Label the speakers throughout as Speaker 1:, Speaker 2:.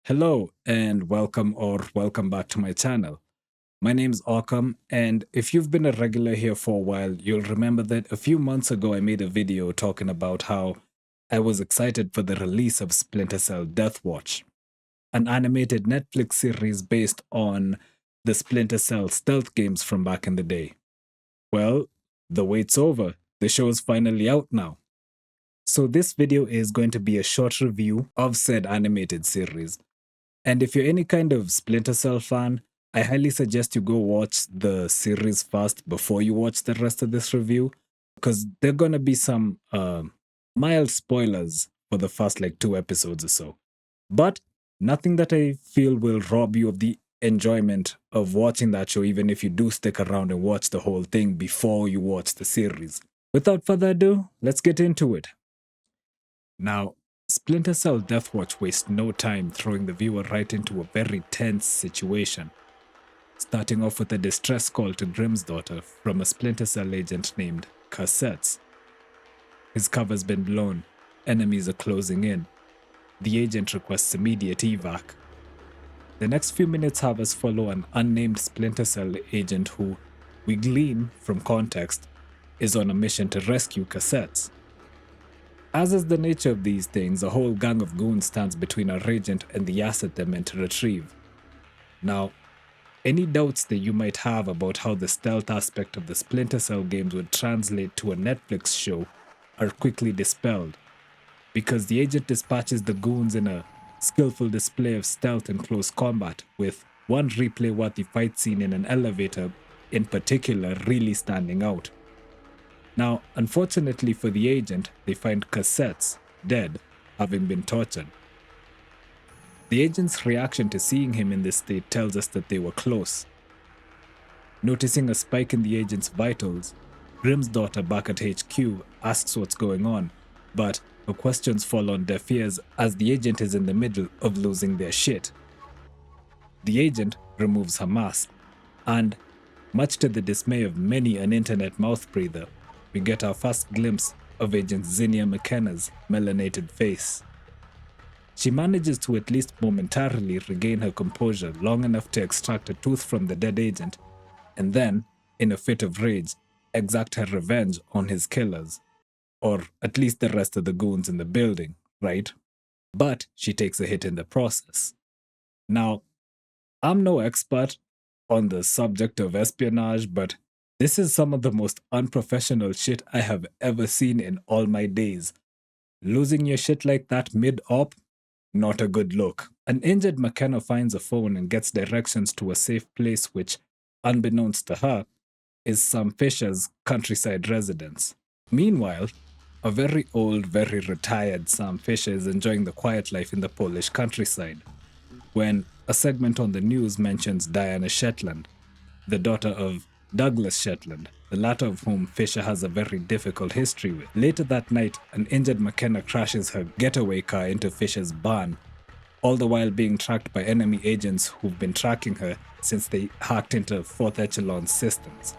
Speaker 1: Hello and welcome back to my channel. My name's Occam, and if you've been a regular here for a while, you'll remember that a few months ago I made a video talking about how I was excited for the release of Splinter Cell Deathwatch, an animated Netflix series based on the Splinter Cell stealth games from back in the day. Well, the wait's over. The show is finally out now. So this video is going to be a short review of said animated series. And if you're any kind of Splinter Cell fan, I highly suggest you go watch the series first before you watch the rest of this review, because there are gonna be some mild spoilers for the first like two episodes or so. But nothing that I feel will rob you of the enjoyment of watching that show, even if you do stick around and watch the whole thing before you watch the series. Without further ado, let's get into it. Now, Splinter Cell Deathwatch wastes no time throwing the viewer right into a very tense situation, starting off with a distress call to Grimm's daughter from a Splinter Cell agent named Cassettes. His cover's been blown, enemies are closing in. The agent requests immediate evac. The next few minutes have us follow an unnamed Splinter Cell agent who, we glean from context, is on a mission to rescue Cassettes. As is the nature of these things, a whole gang of goons stands between our agent and the asset they're meant to retrieve. Now, any doubts that you might have about how the stealth aspect of the Splinter Cell games would translate to a Netflix show are quickly dispelled, because the agent dispatches the goons in a skillful display of stealth and close combat, with one replay-worthy fight scene in an elevator in particular really standing out. Now, unfortunately for the agent, they find Cassettes dead, having been tortured. The agent's reaction to seeing him in this state tells us that they were close. Noticing a spike in the agent's vitals, Grimm's daughter back at HQ asks what's going on, but her questions fall on deaf ears as the agent is in the middle of losing their shit. The agent removes her mask, and, much to the dismay of many an internet mouth breather, we get our first glimpse of Agent Zinnia McKenna's melanated face. She manages to at least momentarily regain her composure long enough to extract a tooth from the dead agent, and then, in a fit of rage, exact her revenge on his killers. Or at least the rest of the goons in the building, right? But she takes a hit in the process. Now, I'm no expert on the subject of espionage, but this is some of the most unprofessional shit I have ever seen in all my days. Losing your shit like that mid-op? Not a good look. An injured McKenna finds a phone and gets directions to a safe place which, unbeknownst to her, is Sam Fisher's countryside residence. Meanwhile, a very old, very retired Sam Fisher is enjoying the quiet life in the Polish countryside, when a segment on the news mentions Diana Shetland, the daughter of Douglas Shetland, the latter of whom Fisher has a very difficult history with. Later that night, an injured McKenna crashes her getaway car into Fisher's barn, all the while being tracked by enemy agents who've been tracking her since they hacked into Fourth Echelon's systems.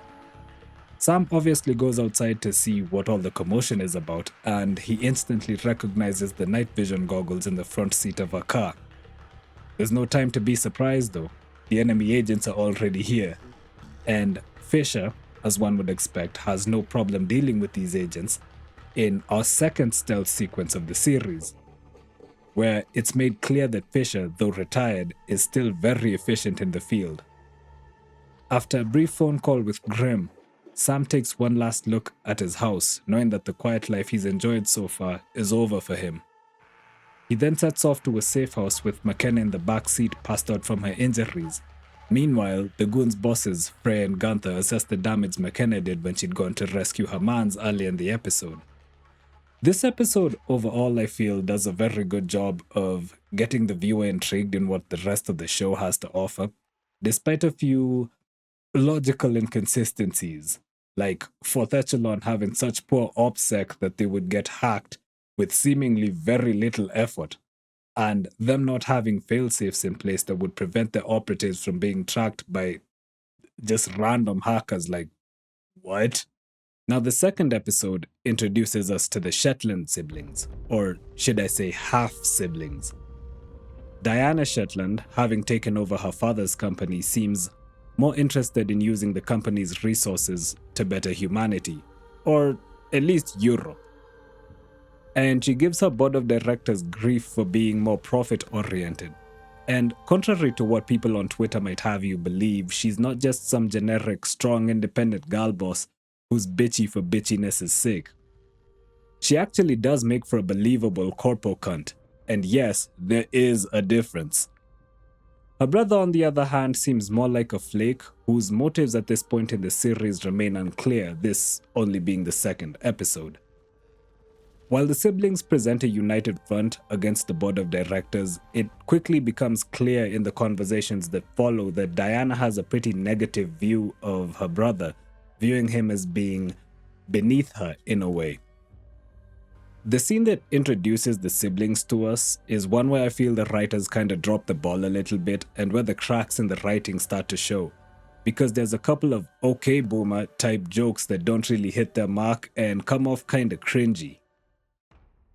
Speaker 1: Sam obviously goes outside to see what all the commotion is about, and he instantly recognizes the night vision goggles in the front seat of her car. There's no time to be surprised though. The enemy agents are already here, and Fisher, as one would expect, has no problem dealing with these agents in our second stealth sequence of the series, where it's made clear that Fisher, though retired, is still very efficient in the field. After a brief phone call with Grimm, Sam takes one last look at his house, knowing that the quiet life he's enjoyed so far is over for him. He then sets off to a safe house with McKenna in the back seat, passed out from her injuries. Meanwhile, the goons' bosses, Frey and Gunther, assess the damage McKenna did when she'd gone to rescue her mans early in the episode. This episode, overall, I feel, does a very good job of getting the viewer intrigued in what the rest of the show has to offer, despite a few logical inconsistencies, like Fourth Echelon having such poor OPSEC that they would get hacked with seemingly very little effort, and them not having failsafes in place that would prevent their operatives from being tracked by just random hackers. Like, what? Now, the second episode introduces us to the Shetland siblings, or should I say half siblings. Diana Shetland, having taken over her father's company, seems more interested in using the company's resources to better humanity, or at least Europe. And she gives her board of directors grief for being more profit-oriented. And contrary to what people on Twitter might have you believe, she's not just some generic, strong, independent gal boss who's bitchy for bitchiness' sake. She actually does make for a believable corpo cunt. And yes, there is a difference. Her brother, on the other hand, seems more like a flake whose motives at this point in the series remain unclear, this only being the second episode. While the siblings present a united front against the board of directors, it quickly becomes clear in the conversations that follow that Diana has a pretty negative view of her brother, viewing him as being beneath her in a way. The scene that introduces the siblings to us is one where I feel the writers kind of drop the ball a little bit and where the cracks in the writing start to show, because there's a couple of okay boomer type jokes that don't really hit their mark and come off kind of cringy.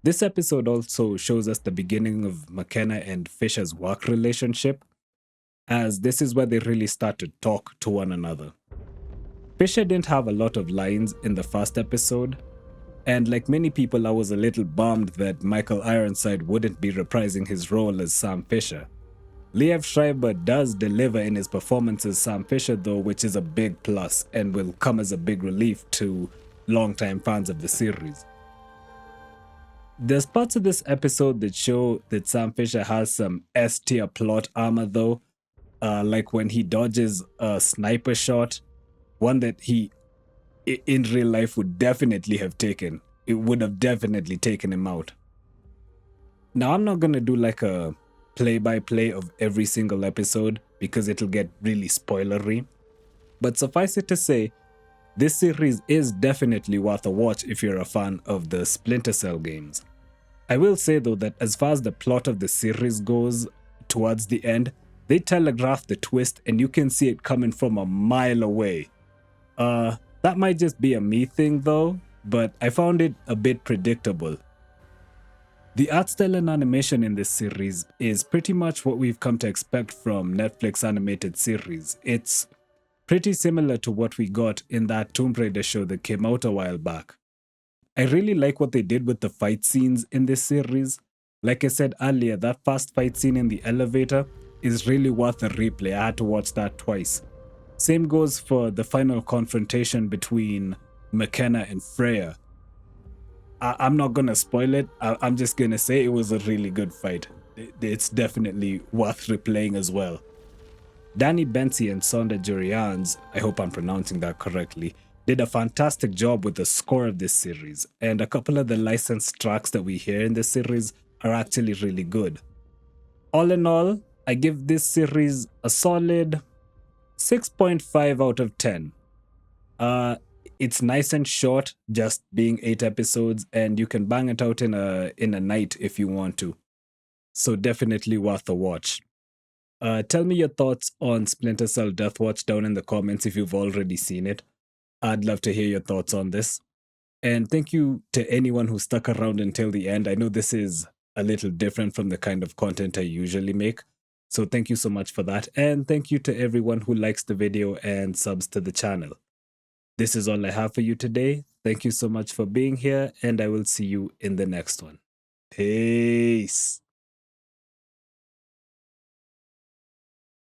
Speaker 1: This episode also shows us the beginning of McKenna and Fisher's work relationship, as this is where they really start to talk to one another. Fisher didn't have a lot of lines in the first episode, and like many people, I was a little bummed that Michael Ironside wouldn't be reprising his role as Sam Fisher. Liev Schreiber does deliver in his performance as Sam Fisher though, which is a big plus and will come as a big relief to longtime fans of the series. There's parts of this episode that show that Sam Fisher has some S-tier plot armor though, like when he dodges a sniper shot, one that he in real life would definitely have taken. It would have definitely taken him out. Now, I'm not going to do like a play-by-play of every single episode because it'll get really spoilery, but suffice it to say, this series is definitely worth a watch if you're a fan of the Splinter Cell games. I will say though that as far as the plot of the series goes, towards the end, they telegraph the twist and you can see it coming from a mile away. That might just be a me thing though, but I found it a bit predictable. The art style and animation in this series is pretty much what we've come to expect from Netflix animated series. It's pretty similar to what we got in that Tomb Raider show that came out a while back. I really like what they did with the fight scenes in this series. Like I said earlier, that fast fight scene in the elevator is really worth a replay. I had to watch that twice. Same goes for the final confrontation between McKenna and Freya. I'm not gonna spoil it, I'm just gonna say it was a really good fight. It's definitely worth replaying as well. Danny Bensi and Sonda Jurians, I hope I'm pronouncing that correctly, did a fantastic job with the score of this series, and a couple of the licensed tracks that we hear in this series are actually really good. All in all, I give this series a solid 6.5 out of 10. It's nice and short, just being 8 episodes, and you can bang it out in a night if you want to. So definitely worth a watch. Tell me your thoughts on Splinter Cell Deathwatch down in the comments if you've already seen it. I'd love to hear your thoughts on this. And thank you to anyone who stuck around until the end. I know this is a little different from the kind of content I usually make. So thank you so much for that. And thank you to everyone who likes the video and subs to the channel. This is all I have for you today. Thank you so much for being here, and I will see you in the next one. Peace.